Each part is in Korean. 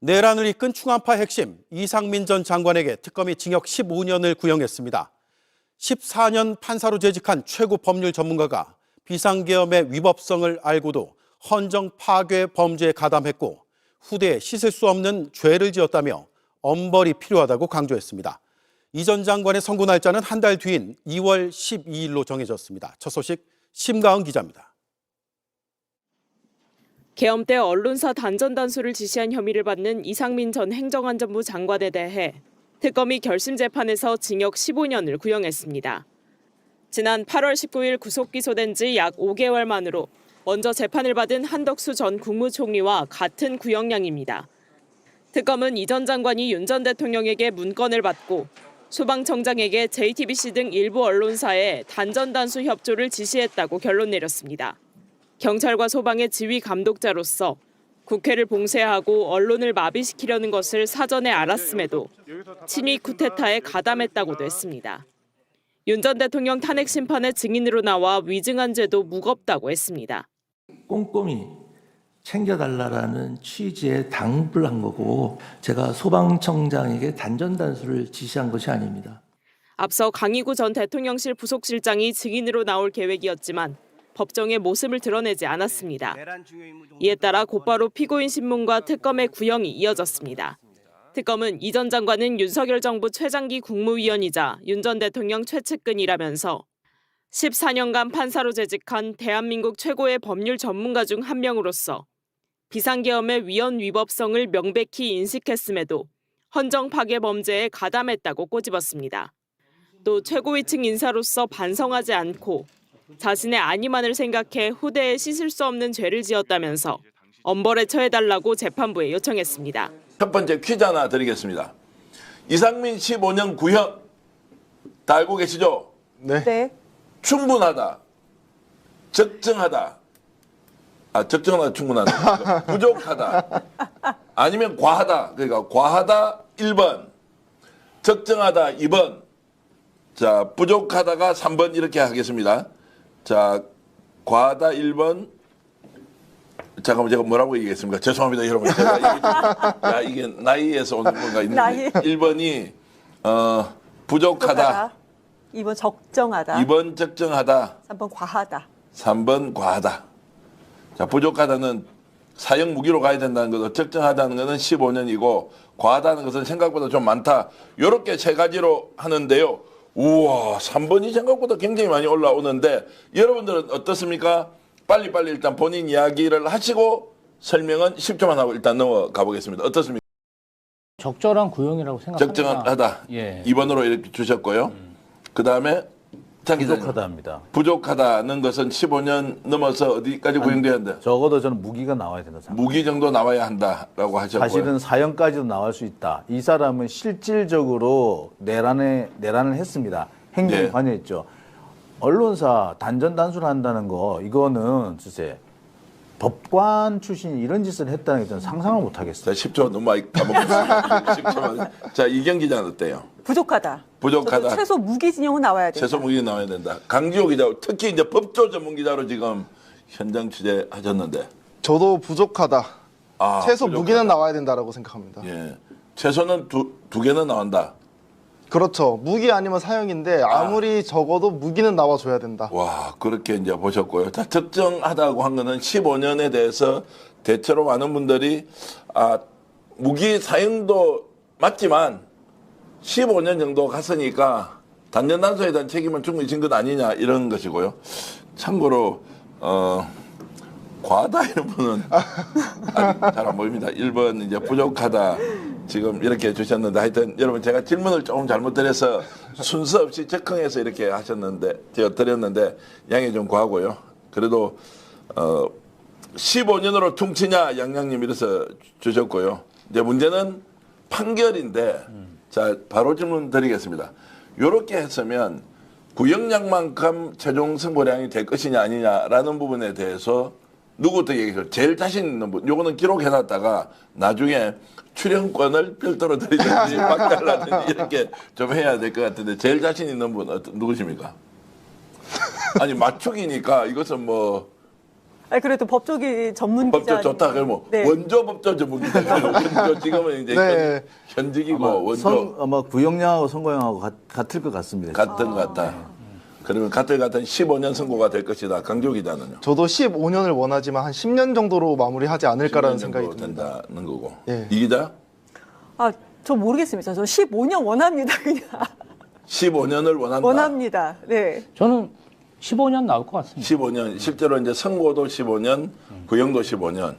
내란을 이끈 충암파 핵심 이상민 전 장관에게 특검이 징역 15년을 구형했습니다. 14년 판사로 재직한 최고 법률 전문가가 비상계엄의 위법성을 알고도 헌정 파괴 범죄에 가담했고 후대에 씻을 수 없는 죄를 지었다며 엄벌이 필요하다고 강조했습니다. 이 전 장관의 선고 날짜는 한 달 뒤인 2월 12일로 정해졌습니다. 첫 소식 심가은 기자입니다. 계엄 때 언론사 단전 단수를 지시한 혐의를 받는 이상민 전 행정안전부 장관에 대해 특검이 결심 재판에서 징역 15년을 구형했습니다. 지난 8월 19일 구속 기소된 지 약 5개월 만으로 먼저 재판을 받은 한덕수 전 국무총리와 같은 구형량입니다. 특검은 이 전 장관이 윤 전 대통령에게 문건을 받고 소방청장에게 JTBC 등 일부 언론사에 단전 단수 협조를 지시했다고 결론 내렸습니다. 경찰과 소방의 지휘 감독자로서 국회를 봉쇄하고 언론을 마비시키려는 것을 사전에 알았음에도 친위 쿠데타에 가담했다고도 했습니다. 윤 전 대통령 탄핵 심판의 증인으로 나와 위증한 죄도 무겁다고 했습니다. 꼼꼼히 챙겨달라는 취지에 당부를 한 거고 제가 소방청장에게 단전 단수를 지시한 것이 아닙니다. 앞서 강희구 전 대통령실 부속실장이 증인으로 나올 계획이었지만 법정의 모습을 드러내지 않았습니다. 이에 따라 곧바로 피고인 신문과 특검의 구형이 이어졌습니다. 특검은 이 전 장관은 윤석열 정부 최장기 국무위원이자 윤 전 대통령 최측근이라면서 14년간 판사로 재직한 대한민국 최고의 법률 전문가 중 한 명으로서 비상계엄의 위헌 위법성을 명백히 인식했음에도 헌정 파괴 범죄에 가담했다고 꼬집었습니다. 또 최고위층 인사로서 반성하지 않고 자신의 안위만을 생각해 후대에 씻을 수 없는 죄를 지었다면서 엄벌에 처해달라고 재판부에 요청했습니다. 첫 번째 퀴즈 하나 드리겠습니다. 이상민 15년 구형 다 알고 계시죠? 네. 충분하다, 적정하다, 적정하다 충분하다, 부족하다, 아니면 과하다. 그러니까 과하다 1번, 적정하다 2번, 자 부족하다가 3번 이렇게 하겠습니다. 자 과하다 1번. 잠깐만 제가 뭐라고 얘기했습니까? 죄송합니다 여러분. 제가 이게 나이에서 오는 건가 있는데 나이. 1번이 부족하다. 2번 적정하다. 2번 적정하다. 3번 과하다. 3번 과하다. 자 부족하다는 사형 무기로 가야 된다는 거고 적정하다는 것은 15년이고 과하다는 것은 생각보다 좀 많다. 이렇게 세 가지로 하는데요. 우와 3번이 생각보다 굉장히 많이 올라오는데 여러분들은 어떻습니까? 빨리빨리 일단 본인 이야기를 하시고 설명은 10초만 하고 일단 넘어가 보겠습니다. 어떻습니까? 적절한 구형이라고 생각합니다. 적정하다. 예. 2번으로 이렇게 주셨고요. 그 다음에 부족하다입니다. 부족하다는 것은 15년 넘어서 어디까지 구형돼야 한다? 적어도 저는 무기가 나와야 된다 생각합니다. 무기 정도 나와야 한다라고 하셨고요. 사실은 사형까지도 나올 수 있다. 이 사람은 실질적으로 내란을 했습니다. 행동에 네. 관여했죠. 언론사 단전 단수를 한다는 거 이거는 글쎄 법관 출신이 이런 짓을 했다는 게 저는 상상을 못 하겠어요. 자, 10초 너무 많이 까먹었어요. 10초만. 자, 이경 기자는 어때요? 부족하다. 부족하다. 저도 최소 무기 진영은 나와야 된다. 최소 무기 나와야 된다. 강지호 기자, 특히 이제 법조 전문 기자로 지금 현장 취재하셨는데. 저도 부족하다. 아, 최소 부족하다. 무기는 나와야 된다라고 생각합니다. 예. 최소는 두 개는 나온다. 그렇죠. 무기 아니면 사형인데 아무리 적어도 무기는 나와줘야 된다. 와, 그렇게 이제 보셨고요. 자, 적정하다고 한 거는 15년에 대해서 대체로 많은 분들이 무기 사형도 맞지만 15년 정도 갔으니까 단전 단수에 대한 책임은 충분히 진 것 아니냐 이런 것이고요. 참고로 과하다 이런 분은 잘 안 보입니다. 1번 이제 부족하다 지금 이렇게 주셨는데 하여튼 여러분 제가 질문을 조금 잘못 드려서 순서 없이 적응해서 이렇게 하셨는데 제가 드렸는데 양해 좀 구하고요. 그래도 15년으로 퉁치냐 양양님 이래서 주셨고요. 이제 문제는 판결인데 자 바로 질문 드리겠습니다. 이렇게 했으면 구형량만큼 최종 선고량이 될 것이냐 아니냐라는 부분에 대해서 누구부터 얘기해요? 제일 자신 있는 분. 요거는 기록해놨다가 나중에 출연권을 별도로 드리든지 박달라든지 이렇게 좀 해야 될 것 같은데 제일 자신 있는 분 누구십니까? 아니 맞추기니까 이것은 뭐 아니, 그래도 법조기 전문 기자. 법조 좋다. 그러면 네. 원조 법조 전문 기자. 원조 지금은 이제 네. 현직이고 원조 아마 구형량하고 선고형하고 같을 것 같습니다. 같은 것 같다. 그러면 같은 15년 선고가 될 것이다. 강조 기자는요. 저도 15년을 원하지만 한 10년 정도로 마무리하지 않을까라는 10년 생각이 정도 듭니다. 된다는 거고. 예. 이 기자 아, 저 모르겠습니다. 저 15년 원합니다. 그냥 15년을 원한다. 원합니다. 네. 저는 15년 나올 것 같습니다. 15년 실제로 이제 선고도 15년, 구형도 15년.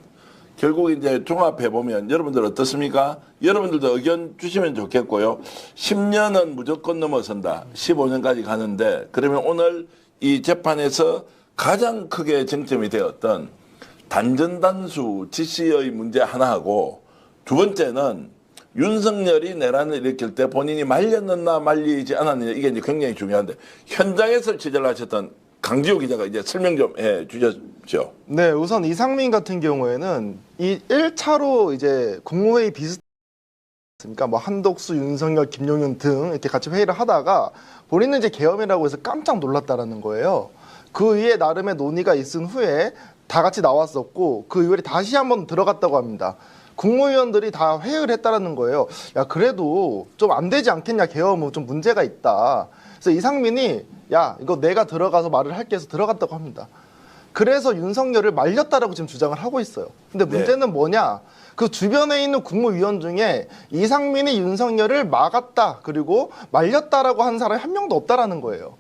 결국 이제 종합해 보면 여러분들 어떻습니까? 여러분들도 의견 주시면 좋겠고요. 10년은 무조건 넘어선다. 15년까지 가는데 그러면 오늘 이 재판에서 가장 크게 쟁점이 되었던 단전단수 지시의 문제 하나하고 두 번째는 윤석열이 내란을 일으킬 때 본인이 말렸느냐 말리지 않았느냐 이게 이제 굉장히 중요한데 현장에서 취재를 하셨던 강지호 기자가 이제 설명 좀 해 주셨죠. 네, 우선 이상민 같은 경우에는 이 1차로 이제 국무회의 비슷하니까 뭐 한덕수, 윤석열, 김용현 등 이렇게 같이 회의를 하다가 본인은 이제 계엄이라고 해서 깜짝 놀랐다라는 거예요. 그 위에 나름의 논의가 있은 후에 다 같이 나왔었고 그 이후에 다시 한번 들어갔다고 합니다. 국무위원들이 다 회의를 했다라는 거예요. 야, 그래도 좀 안 되지 않겠냐, 계엄은 좀 문제가 있다. 그래서 이상민이 야, 이거 내가 들어가서 말을 할게 해서 들어갔다고 합니다. 그래서 윤석열을 말렸다라고 지금 주장을 하고 있어요. 근데 문제는 뭐냐? 그 주변에 있는 국무위원 중에 이상민이 윤석열을 막았다, 그리고 말렸다라고 한 사람이 한 명도 없다라는 거예요.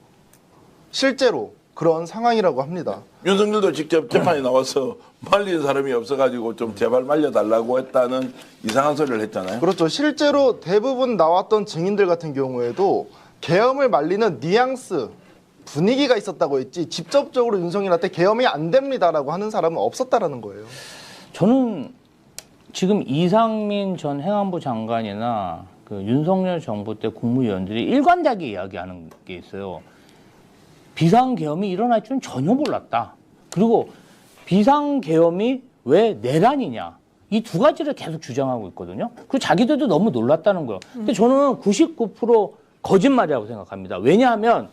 실제로 그런 상황이라고 합니다. 윤석열도 직접 재판에 나와서 말린 사람이 없어가지고 좀 제발 말려달라고 했다는 이상한 소리를 했잖아요. 그렇죠. 실제로 대부분 나왔던 증인들 같은 경우에도 계엄을 말리는 뉘앙스, 분위기가 있었다고 했지 직접적으로 윤석열한테 계엄이 안 됩니다라고 하는 사람은 없었다라는 거예요. 저는 지금 이상민 전 행안부 장관이나 그 윤석열 정부 때 국무위원들이 일관되게 이야기하는 게 있어요. 비상계엄이 일어날 줄은 전혀 몰랐다. 그리고 비상계엄이 왜 내란이냐. 이 두 가지를 계속 주장하고 있거든요. 그리고 자기들도 너무 놀랐다는 거예요. 근데 저는 99% 거짓말이라고 생각합니다. 왜냐하면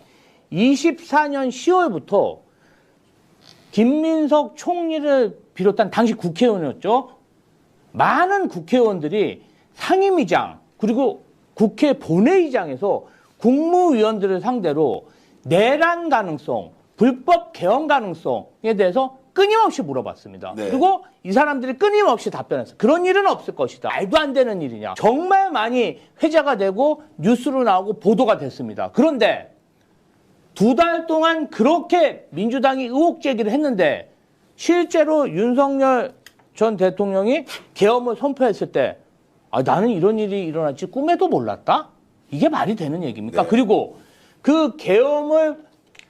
24년 10월부터 김민석 총리를 비롯한 당시 국회의원이었죠. 많은 국회의원들이 상임위장 그리고 국회 본회의장에서 국무위원들을 상대로 내란 가능성, 불법 개헌 가능성에 대해서 끊임없이 물어봤습니다. 네. 그리고 이 사람들이 끊임없이 답변했어요. 그런 일은 없을 것이다. 말도 안 되는 일이냐. 정말 많이 회자가 되고 뉴스로 나오고 보도가 됐습니다. 그런데 2달 동안 그렇게 민주당이 의혹 제기를 했는데 실제로 윤석열 전 대통령이 계엄을 선포했을 때 나는 이런 일이 일어날지 꿈에도 몰랐다? 이게 말이 되는 얘기입니까? 네. 그리고 그 계엄을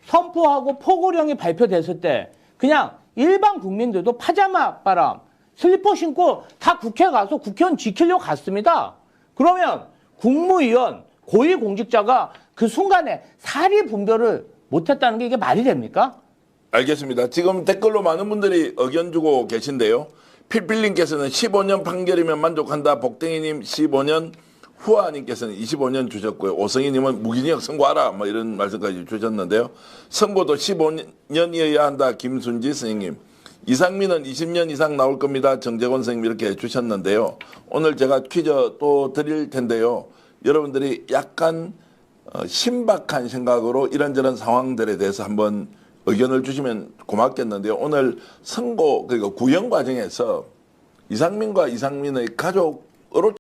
선포하고 포고령이 발표됐을 때 그냥 일반 국민들도 파자마 바람, 슬리퍼 신고 다 국회 가서 국회의원 지키려고 갔습니다. 그러면 국무위원, 고위공직자가 그 순간에 사리 분별을 못했다는 게 이게 말이 됩니까? 알겠습니다. 지금 댓글로 많은 분들이 의견 주고 계신데요. 필필님께서는 15년 판결이면 만족한다. 복댕이님 15년, 후아님께서는 25년 주셨고요. 오성희님은 무기징역 선고하라 뭐 이런 말씀까지 주셨는데요. 선고도 15년이어야 한다. 김순지 선생님. 이상민은 20년 이상 나올 겁니다. 정재권 선생님 이렇게 주셨는데요. 오늘 제가 퀴즈 또 드릴 텐데요. 여러분들이 약간 신박한 생각으로 이런저런 상황들에 대해서 한번 의견을 주시면 고맙겠는데요. 오늘 선고 그리고 구형 과정에서 이상민과 이상민의 가족으로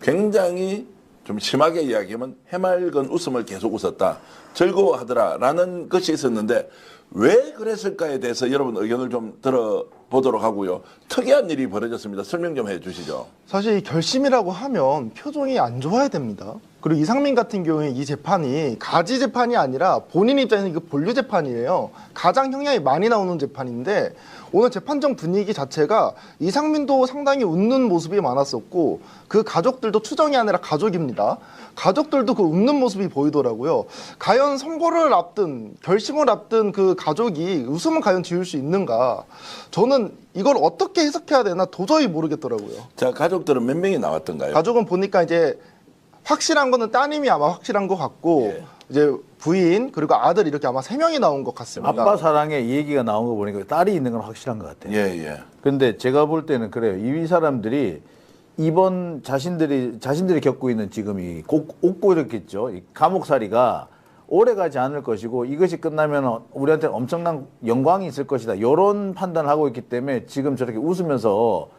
굉장히 좀 심하게 이야기하면 해맑은 웃음을 계속 웃었다. 즐거워하더라라는 것이 있었는데 왜 그랬을까에 대해서 여러분 의견을 좀 들어보도록 하고요. 특이한 일이 벌어졌습니다. 설명 좀 해주시죠. 사실 이 결심이라고 하면 표정이 안 좋아야 됩니다. 그리고 이상민 같은 경우에 이 재판이 가지 재판이 아니라 본인 입장에서 이거 본류 재판이에요. 가장 형량이 많이 나오는 재판인데 오늘 재판정 분위기 자체가 이상민도 상당히 웃는 모습이 많았었고 그 가족들도 추정이 아니라 가족입니다. 가족들도 그 웃는 모습이 보이더라고요. 과연 선고를 앞둔, 결심을 앞둔 그 가족이 웃음을 과연 지을 수 있는가? 저는 이걸 어떻게 해석해야 되나 도저히 모르겠더라고요. 자, 가족들은 몇 명이 나왔던가요? 가족은 보니까 이제 확실한 거는 따님이 아마 확실한 것 같고 이제 부인 그리고 아들 이렇게 아마 3명이 나온 것 같습니다. 아빠 사랑에 이 얘기가 나온 거 보니까 딸이 있는 건 확실한 것 같아요. 예, 예. 근데 제가 볼 때는 그래요. 이 사람들이 이번 자신들이 겪고 있는 지금 이 옥고 이렇겠죠. 이 감옥살이가 오래 가지 않을 것이고 이것이 끝나면 우리한테 엄청난 영광이 있을 것이다. 이런 판단을 하고 있기 때문에 지금 저렇게 웃으면서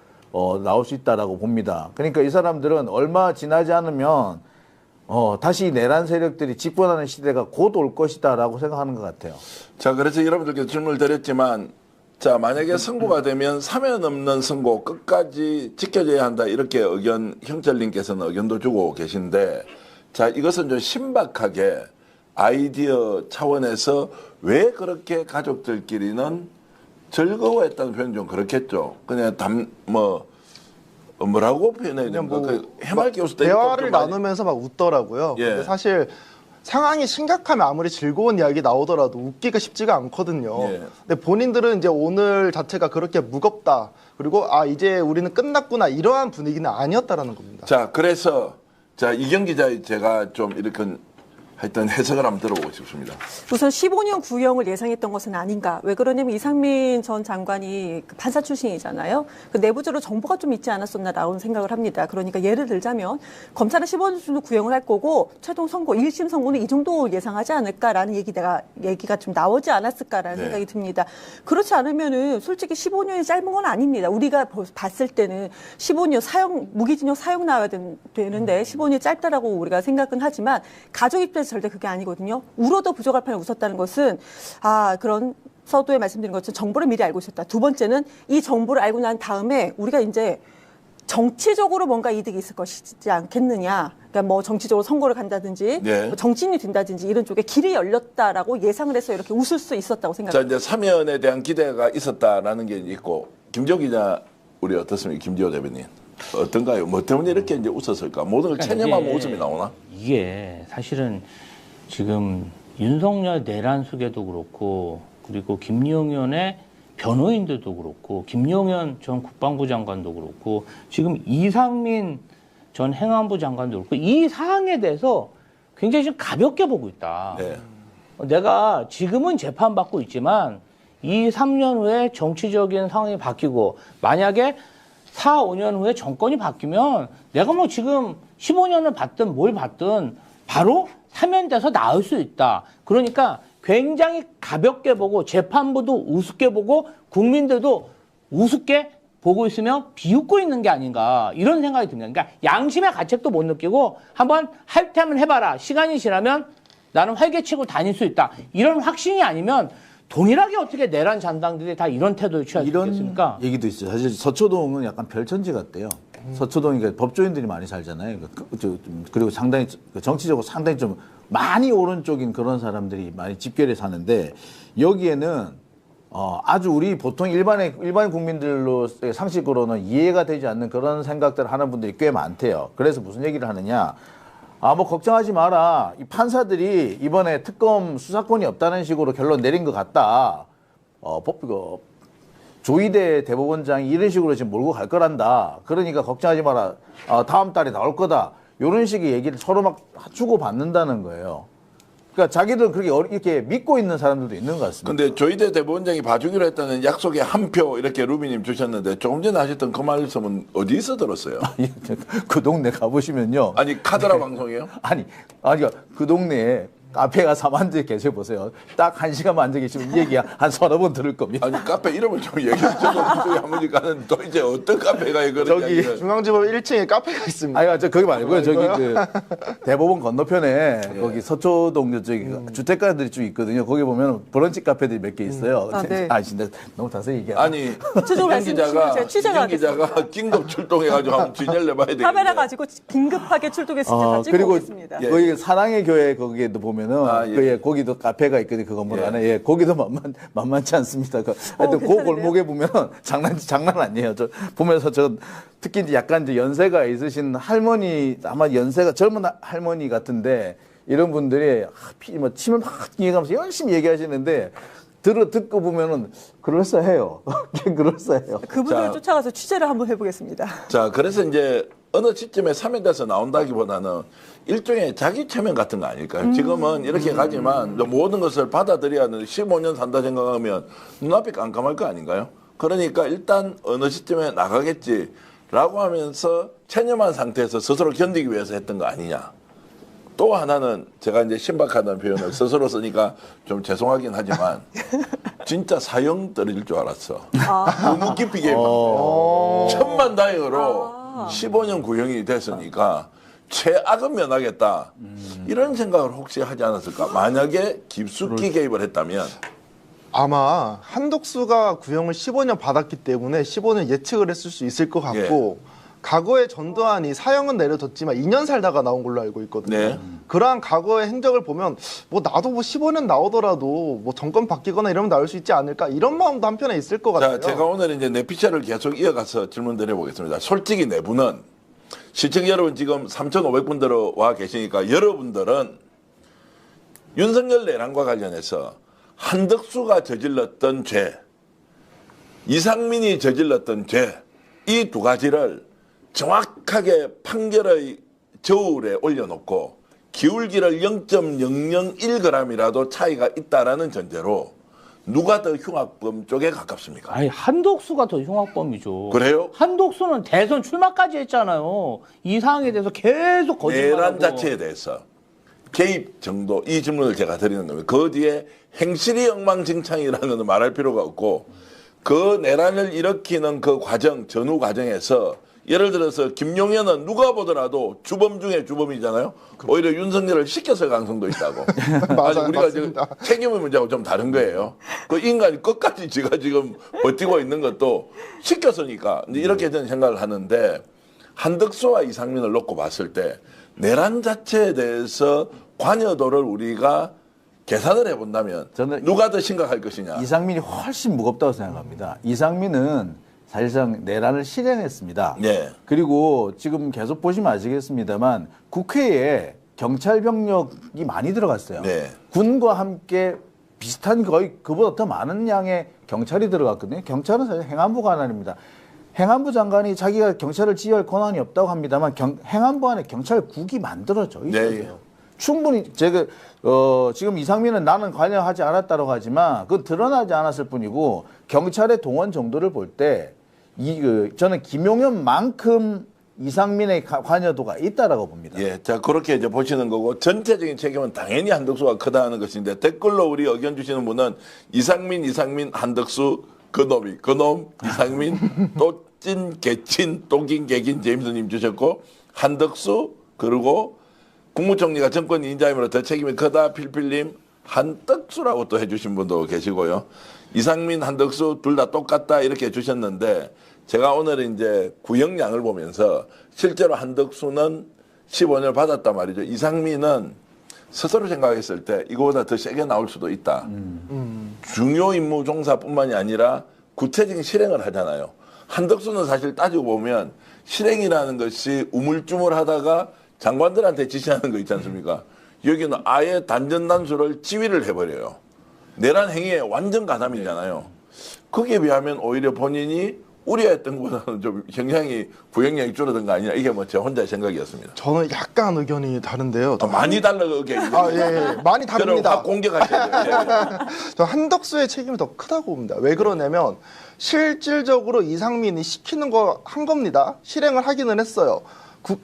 나올 수 있다라고 봅니다. 그러니까 이 사람들은 얼마 지나지 않으면 다시 내란 세력들이 집권하는 시대가 곧 올 것이다라고 생각하는 것 같아요. 자, 그래서 여러분들께 질문을 드렸지만, 자, 만약에 선고가 되면 사면 없는 선고 끝까지 지켜져야 한다. 이렇게 형철님께서는 의견도 주고 계신데, 자, 이것은 좀 신박하게 아이디어 차원에서 왜 그렇게 가족들끼리는 즐거워했다는 표현 좀 그렇겠죠. 그냥 뭐라고 표현해야 됩니까? 해맑게 웃을 때 대화를 나누면서 막 웃더라고요. 예. 근데 사실 상황이 심각하면 아무리 즐거운 이야기 나오더라도 웃기가 쉽지가 않거든요. 예. 근데 본인들은 이제 오늘 자체가 그렇게 무겁다. 그리고 이제 우리는 끝났구나 이러한 분위기는 아니었다라는 겁니다. 자, 그래서 자, 이경 기자 제가 좀 이렇게 하여튼 해석을 한번 들어보고 싶습니다. 우선 15년 구형을 예상했던 것은 아닌가. 왜 그러냐면 이상민 전 장관이 그 판사 출신이잖아요. 그 내부적으로 정보가 좀 있지 않았었나라는 생각을 합니다. 그러니까 예를 들자면 검찰은 15년 정도 구형을 할 거고 최종 선고, 1심 선고는 이 정도 예상하지 않을까라는 얘기가 좀 나오지 않았을까라는 네. 생각이 듭니다. 그렇지 않으면은 솔직히 15년이 짧은 건 아닙니다. 우리가 봤을 때는 15년 무기징역 사형 나와야 되는데 15년이 짧다라고 우리가 생각은 하지만 가족 입장에서 절대 그게 아니거든요. 울어도 부족할 판에 웃었다는 것은 그런 서두에 말씀드린 것처럼 정보를 미리 알고 있었다. 두 번째는 이 정보를 알고 난 다음에 우리가 이제 정치적으로 뭔가 이득이 있을 것이지 않겠느냐. 그러니까 뭐 정치적으로 선거를 간다든지 네. 뭐 정치인이 된다든지 이런 쪽에 길이 열렸다라고 예상을 해서 이렇게 웃을 수 있었다고 자, 생각합니다. 이제 사면에 대한 기대가 있었다라는 게 있고, 김지호 기자 우리 어떻습니까? 김지호 대변인 어떤가요? 뭐 때문에 이렇게 이제 웃었을까? 모든 걸 체념하면 웃음이 나오나? 이게 사실은 지금 윤석열 내란 수계도 그렇고 그리고 김용현의 변호인들도 그렇고 김용현 전 국방부 장관도 그렇고 지금 이상민 전 행안부 장관도 그렇고 이 사항에 대해서 굉장히 좀 가볍게 보고 있다. 네. 내가 지금은 재판받고 있지만 2, 3년 후에 정치적인 상황이 바뀌고 만약에 4, 5년 후에 정권이 바뀌면 내가 뭐 지금 15년을 받든 뭘 받든 바로 사면돼서 나올 수 있다. 그러니까 굉장히 가볍게 보고 재판부도 우습게 보고 국민들도 우습게 보고 있으면 비웃고 있는 게 아닌가 이런 생각이 듭니다. 그러니까 양심의 가책도 못 느끼고 한번 할 테면 해봐라. 시간이 지나면 나는 활개치고 다닐 수 있다. 이런 확신이 아니면 동일하게 어떻게 내란 잔당들이 다 이런 태도를 취할 수 이런 있겠습니까? 얘기도 있어요. 사실 서초동은 약간 별천지 같대요. 서초동이 법조인들이 많이 살잖아요. 그리고 상당히 정치적으로 상당히 좀 많이 오른쪽인 그런 사람들이 많이 집결해 사는데 여기에는 아주 우리 보통 일반 국민들로 상식으로는 이해가 되지 않는 그런 생각들을 하는 분들이 꽤 많대요. 그래서 무슨 얘기를 하느냐? 뭐 걱정하지 마라. 이 판사들이 이번에 특검 수사권이 없다는 식으로 결론 내린 것 같다. 조희대 대법원장이 이런 식으로 지금 몰고 갈 거란다. 그러니까 걱정하지 마라. 다음 달에 나올 거다. 이런 식의 얘기를 서로 막 주고 받는다는 거예요. 그러니까 자기들 그렇게 이렇게 믿고 있는 사람들도 있는 것 같습니다. 근데 조희대 대법원장이 봐주기로 했다는 약속에 한 표 이렇게 루비님 주셨는데 조금 전에 하셨던 그 말씀은 어디서 들었어요? 그 동네 가보시면요. 아니 카드라 방송이요? 아니 그 동네에 카페 가서 앉아 계셔 보세요. 딱 1시간만 앉아 계시면 이 얘기 한 서너 번 들을 겁니다. 아니 카페 이름을 좀 얘기해 주셔서 한번 가는 또 이제 어떤 카페가 이거를 저기 중앙지법 1층에 카페가 있습니다. 아니 거기 말고요. 저기 그 대법원 건너편에 거기 서초동 저기 주택가들이 쭉 있거든요. 거기 보면 브런치 카페들이 몇 개 있어요. 네. 진짜 너무 자세히 얘기해. 아니 구체적으로 이경 기자가 제가 취재가 이경 기자가 긴급 출동해가지고 한번 진열 내봐야 되겠네. 카메라 가지고 긴급하게 출동했을 때 다 찍고 그리고 오겠습니다. 예. 거기 사랑의 교회 거기에도 보면은 예. 거기도 카페가 있거든요. 그 건물 예. 안에 거기도 만만치 않습니다. 하여튼 그 괜찮은데요? 골목에 보면 장난 아니에요. 저 보면서 저 특히 이제 약간 이제 연세가 있으신 할머니 아마 연세가 젊은 할머니 같은데 이런 분들이 뭐 침을 막 이어가면서 열심히 얘기하시는데 듣고 보면은 그럴싸해요. 그럴싸해요. 그분들을 자. 쫓아가서 취재를 한번 해보겠습니다. 자 그래서 이제 어느 시점에 사면돼서 나온다기보다는 일종의 자기 체면 같은 거 아닐까요? 지금은 이렇게 가지만 모든 것을 받아들여야 하는데 15년 산다 생각하면 눈앞이 깜깜할 거 아닌가요? 그러니까 일단 어느 시점에 나가겠지라고 하면서 체념한 상태에서 스스로 견디기 위해서 했던 거 아니냐. 또 하나는 제가 이제 신박하다는 표현을 스스로 쓰니까 좀 죄송하긴 하지만 진짜 사형 떨어질 줄 알았어. 너무 깊이 개입한 천만다행으로 15년 구형이 됐으니까 최악은 면하겠다. 이런 생각을 혹시 하지 않았을까? 만약에 깊숙이 개입을 했다면 아마 한덕수가 구형을 15년 받았기 때문에 15년 예측을 했을 수 있을 것 같고 과거에 전두환이 사형은 내려졌지만 2년 살다가 나온 걸로 알고 있거든요. 네. 그러한 과거의 행적을 보면 뭐 나도 뭐 15년 나오더라도 뭐 정권 바뀌거나 이러면 나올 수 있지 않을까 이런 마음도 한편에 있을 것 같아요. 자, 제가 오늘 이제 내 피처를 계속 이어가서 질문 드려보겠습니다. 솔직히 내부는 시청 여러분 지금 3,500분 들어와 계시니까 여러분들은 윤석열 내란과 관련해서 한덕수가 저질렀던 죄, 이상민이 저질렀던 죄, 이 두 가지를 정확하게 판결의 저울에 올려놓고 기울기를 0.001g이라도 차이가 있다라는 전제로 누가 더 흉악범 쪽에 가깝습니까? 아니 한독수가 더 흉악범이죠. 그래요? 한독수는 대선 출마까지 했잖아요. 이 사항에 대해서 계속 거짓말하고. 내란 자체에 대해서 개입 정도 이 질문을 제가 드리는 겁니다. 그 뒤에 행실이 엉망진창이라는 건 말할 필요가 없고 그 내란을 일으키는 그 과정 전후 과정에서 예를 들어서 김용현은 누가 보더라도 주범 중에 주범이잖아요. 오히려 윤석열을 시켰을 가능성도 있다고. 맞아요, 아니, 우리가 지금 맞습니다. 책임의 문제하고 좀 다른 거예요. 그 인간이 끝까지 지가 지금 버티고 있는 것도 시켰으니까 이제 이렇게 저는 생각을 하는데 한덕수와 이상민을 놓고 봤을 때 내란 자체에 대해서 관여도를 우리가 계산을 해본다면 저는 누가 더 심각할 것이냐. 이상민이 훨씬 무겁다고 생각합니다. 이상민은 사실상 내란을 실행했습니다. 네. 그리고 지금 계속 보시면 아시겠습니다만 국회에 경찰 병력이 많이 들어갔어요. 네. 군과 함께 비슷한 거의 그보다 더 많은 양의 경찰이 들어갔거든요. 경찰은 사실 행안부 관할입니다. 행안부 장관이 자기가 경찰을 지휘할 권한이 없다고 합니다만 행안부 안에 경찰국이 만들어져 있어요. 네. 충분히 제가 지금 이상민은 나는 관여하지 않았다고 하지만 그건 드러나지 않았을 뿐이고 경찰의 동원 정도를 볼 때 저는 김용현만큼 이상민의 관여도가 있다라고 봅니다. 예, 자 그렇게 이제 보시는 거고 전체적인 책임은 당연히 한덕수가 크다는 것인데 댓글로 우리 의견 주시는 분은 이상민, 한덕수 그놈, 이상민, 또찐, 개친, 또긴, 개긴 제임스님 주셨고 한덕수 그리고 국무총리가 정권 인자임으로 더 책임이 크다 필필님 한덕수라고 또 해주신 분도 계시고요. 이상민, 한덕수 둘 다 똑같다 이렇게 주셨는데 제가 오늘 이제 구형량을 보면서 실제로 한덕수는 15년을 받았단 말이죠. 이상민은 스스로 생각했을 때 이거보다 더 세게 나올 수도 있다. 중요 임무 종사뿐만이 아니라 구체적인 실행을 하잖아요. 한덕수는 사실 따지고 보면 실행이라는 것이 우물쭈물하다가 장관들한테 지시하는 거 있지 않습니까? 여기는 아예 단전단수를 지휘를 해버려요. 내란 행위에 완전 가담이잖아요. 거기에 비하면 오히려 본인이 우려했던 것보다는 좀 구형량이 줄어든 거 아니냐. 이게 뭐 제 혼자의 생각이었습니다. 저는 약간 의견이 다른데요. 많이 다르게. 예. 많이 다릅니다. 확 공격하셔야 돼요. 저 한덕수의 책임이 더 크다고 봅니다. 왜 그러냐면 실질적으로 이상민이 시키는 거 한 겁니다. 실행을 하기는 했어요.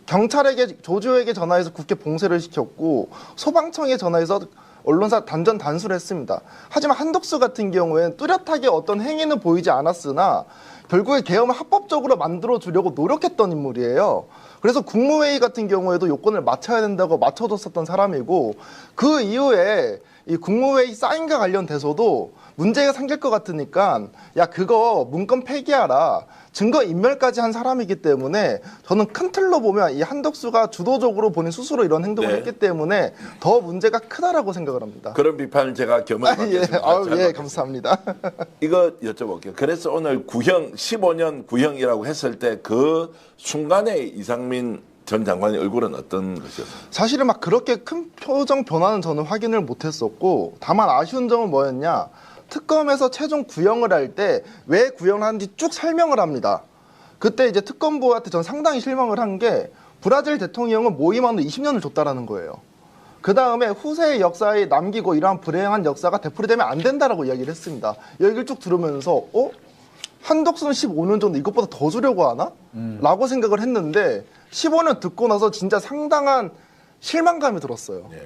경찰에게 조조에게 전화해서 국회 봉쇄를 시켰고 소방청에 전화해서 언론사 단전 단수를 했습니다. 하지만 한덕수 같은 경우에는 뚜렷하게 어떤 행위는 보이지 않았으나 결국에 계엄을 합법적으로 만들어 주려고 노력했던 인물이에요. 그래서 국무회의 같은 경우에도 요건을 맞춰야 된다고 맞춰줬었던 사람이고 그 이후에 이 국무회의 사인과 관련돼서도 문제가 생길 것 같으니까 야 그거 문건 폐기하라. 증거 인멸까지 한 사람이기 때문에 저는 큰 틀로 보면 이 한덕수가 주도적으로 본인 스스로 이런 행동을 네. 했기 때문에 더 문제가 크다라고 생각을 합니다. 그런 비판을 제가 겸허하겠습니다. 예, 감사합니다. 이거 여쭤볼게요. 그래서 오늘 15년 구형이라고 했을 때 그 순간에 이상민 전 장관의 얼굴은 어떤 것이었어요? 사실은 막 그렇게 큰 표정 변화는 저는 확인을 못했었고 다만 아쉬운 점은 뭐였냐. 특검에서 최종 구형을 할 때 왜 구형을 하는지 쭉 설명을 합니다. 그때 이제 특검부한테 전 상당히 실망을 한 게 브라질 대통령은 모임안으로 20년을 줬다라는 거예요. 그 다음에 후세의 역사에 남기고 이러한 불행한 역사가 되풀이되면 안 된다라고 이야기를 했습니다. 얘기를 쭉 들으면서 한덕수는 15년 정도 이것보다 더 주려고 하나? 라고 생각을 했는데 15년 듣고 나서 진짜 상당한 실망감이 들었어요. 예.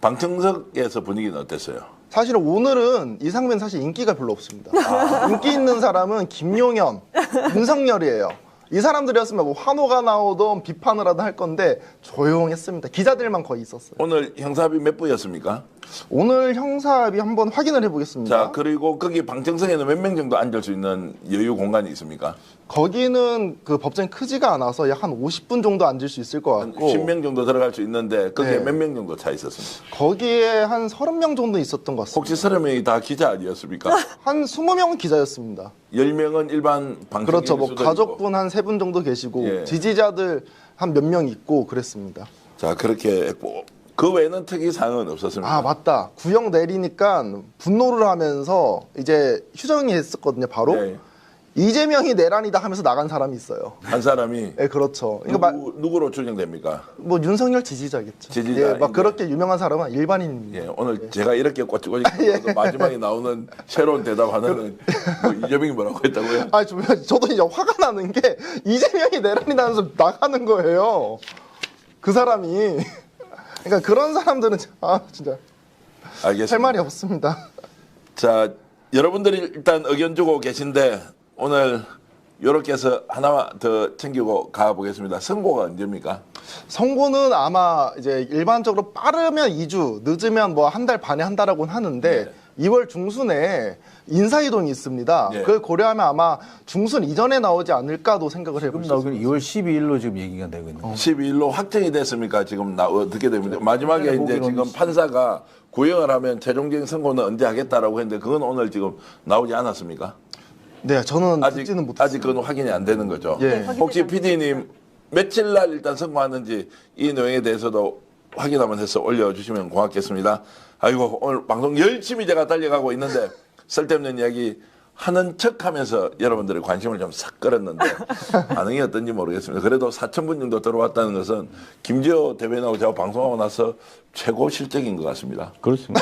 방청석에서 분위기는 어땠어요? 사실은 오늘은 이상민 사실 인기가 별로 없습니다. 인기 있는 사람은 김용현, 윤석열이에요. 이 사람들이었으면 뭐 환호가 나오던 비판을 하든 할 건데 조용했습니다. 기자들만 거의 있었어요. 오늘 형사합의 몇 부였습니까? 오늘 형사합의 한번 확인을 해보겠습니다. 자, 그리고 거기 방청석에는 몇 명 정도 앉을 수 있는 여유 공간이 있습니까? 거기는 그 법정이 크지가 않아서 약 한 50분 정도 앉을 수 있을 것 한 같고 10명 정도 들어갈 수 있는데 거기에 네. 몇 명 정도 차 있었습니까? 거기에 한 30명 정도 있었던 것 같습니다. 혹시 30명이 다 기자 아니었습니까? 한 20명은 기자였습니다. 10명은 일반 방청 그렇죠. 뭐 가족분 한 3분 정도 계시고 예. 지지자들 한 몇 명 있고 그랬습니다. 자, 그렇게 했고 그 외에는 특이 사항은 없었습니다. 아 맞다. 구형 내리니까 분노를 하면서 이제 휴정이 했었거든요. 바로 네. 이재명이 내란이다 하면서 나간 사람이 있어요. 한 사람이 네, 그렇죠. 그러니까 누구로 추정됩니까? 뭐 윤석열 지지자겠죠. 지지자. 예, 막 그렇게 유명한 사람은 일반인입니다. 예, 오늘 제가 이렇게 꼬치꼬치 마지막에 나오는 새로운 대답 하나는 뭐 이재명이 뭐라고 했다고요? 아, 저도 이제 화가 나는 게 이재명이 내란이다 하면서 나가는 거예요. 그 사람이. 그러니까 그런 사람들은 진짜 알겠습니다. 할 말이 없습니다. 자, 여러분들이 일단 의견 주고 계신데 오늘 이렇게 해서 하나만 더 챙기고 가보겠습니다. 선고가 언제입니까? 선고는 아마 이제 일반적으로 빠르면 2주, 늦으면 뭐 한 달 반에 한다라고는 하는데 2월 중순에 인사이동이 있습니다. 네. 그걸 고려하면 아마 중순 이전에 나오지 않을까도 생각을 해볼 지금 수 나오기는 있습니다. 2월 12일로 지금 얘기가 되고 있는 거예요. 12일로 확정이 됐습니까? 지금 어떻게 됩니까? 마지막에 이제 보기로는 지금 판사가 구형을 하면 최종적인 선고는 언제 하겠다라고 했는데 그건 오늘 지금 나오지 않았습니까? 네, 저는 아직 듣지는 못했어요. 아직 그건 확인이 안 되는 거죠. 예. 혹시 PD님 며칠 날 일단 선고하는지 이 내용에 대해서도 확인하면 해서 올려주시면 고맙겠습니다. 아이고 오늘 방송 열심히 제가 달려가고 있는데 쓸데없는 이야기 하는 척하면서 여러분들의 관심을 좀 싹 끌었는데 반응이 어떤지 모르겠습니다. 그래도 4,000분 정도 들어왔다는 것은 김지호 대변인하고 제가 방송하고 나서 최고 실적인 것 같습니다. 그렇습니다.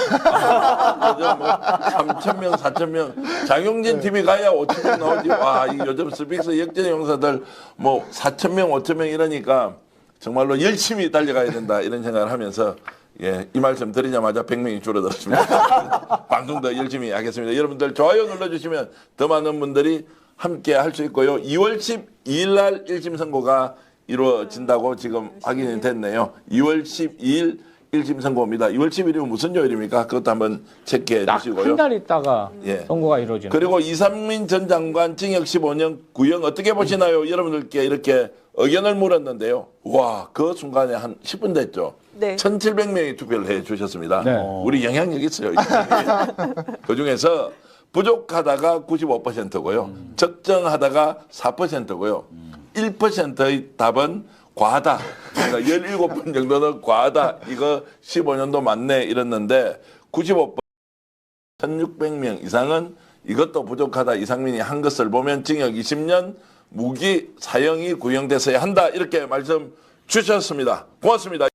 요즘 뭐 3,000명, 4,000명, 장용진 TV 가야 5,000명 나오지. 와, 이 요즘 스픽스 역전의 용사들 뭐 4,000명, 5,000명 이러니까 정말로 열심히 달려가야 된다 이런 생각을 하면서 예, 이 말씀 드리자마자 100명이 줄어들었습니다. 방송 더 열심히 하겠습니다. 여러분들 좋아요 눌러주시면 더 많은 분들이 함께 할 수 있고요. 2월 12일 날 1심 선고가 이루어진다고 지금 확인이 됐네요. 2월 12일 1심 선고입니다. 2월 10일이면 무슨 요일입니까? 그것도 한번 체크해 딱 주시고요. 한 달 있다가 예. 선고가 이루어지는. 그리고 이상민 전 장관 징역 15년 구형 어떻게 보시나요? 여러분들께 이렇게 의견을 물었는데요. 와, 그 순간에 한 10분 됐죠. 네. 1,700명이 투표를 해 주셨습니다. 네. 우리 영향력 있어요. 그 중에서 부족하다가 95%고요. 적정하다가 4%고요. 1%의 답은 과하다. 그러니까 17번 정도는 과하다. 이거 15년도 맞네 이랬는데 95% 1,600명 이상은 이것도 부족하다. 이상민이 한 것을 보면 징역 20년 무기 사형이 구형됐어야 한다. 이렇게 말씀 주셨습니다. 고맙습니다.